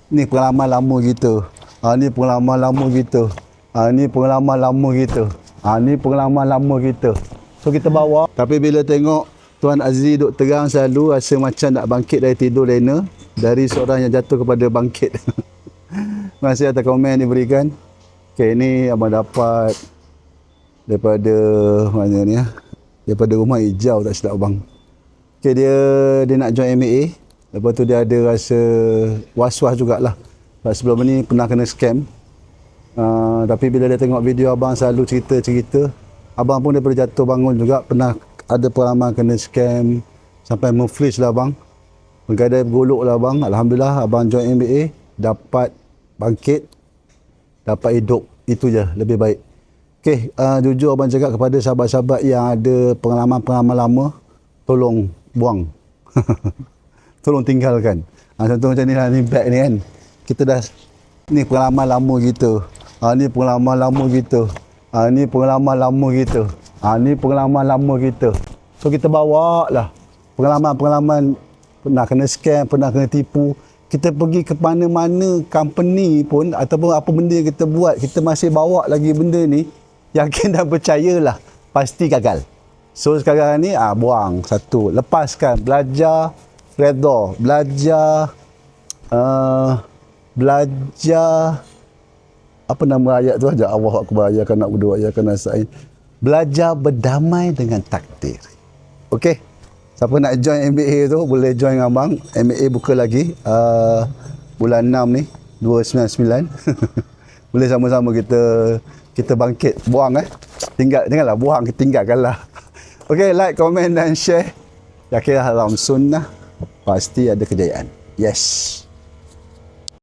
Ni pengalaman lama kita. Ni pengalaman lama kita. Ni pengalaman lama kita. Ni pengalaman lama kita. So kita bawa. Tapi bila tengok Tuan Azri duk terang selalu, rasa macam nak bangkit dari tidur lena. Dari seorang yang jatuh kepada bangkit. Terima kasih atas komen diberikan. Okay, ni abang dapat daripada mana ni ya? Daripada Rumah Hijau, tak silap abang. Okay, dia nak join MAA. Lepas tu dia ada rasa was-was jugalah. Sebelum ni pernah kena scam. Tapi bila dia tengok video abang selalu cerita-cerita, abang pun daripada jatuh bangun juga pernah ada pengalaman kena scam sampai memfreeze lah abang. Bergadai bergolok lah abang. Alhamdulillah abang join MBA, dapat bangkit, dapat hidup. Itu je, lebih baik. Okay, jujur abang cakap kepada sahabat-sahabat yang ada pengalaman-pengalaman lama, tolong buang. Tolong tinggalkan. Contoh macam ni lah, ni bag ni kan. Kita dah, ni pengalaman lama kita. Ni pengalaman lama kita. Ni pengalaman lama kita. Ni pengalaman lama kita. So kita bawa lah pengalaman-pengalaman, pernah kena scam, pernah kena tipu. Kita pergi ke mana-mana company pun ataupun apa benda yang kita buat, kita masih bawa lagi benda ni, yakin dan percayalah pasti gagal. So sekarang ni buang satu, lepaskan, belajar redha, belajar apa nama ayat tu aja, Allah Akbar, ya kana berdoa, ya kana sa'in. Belajar berdamai dengan takdir. Okey. Siapa nak join MBA tu boleh join dengan abang. MBA buka lagi bulan 6 ni 299. Boleh sama-sama kita bangkit, buang janganlah buang, tinggalkanlah. Okey, like, komen dan share. Yakinlah dalam sunnah pasti ada kejayaan. Yes.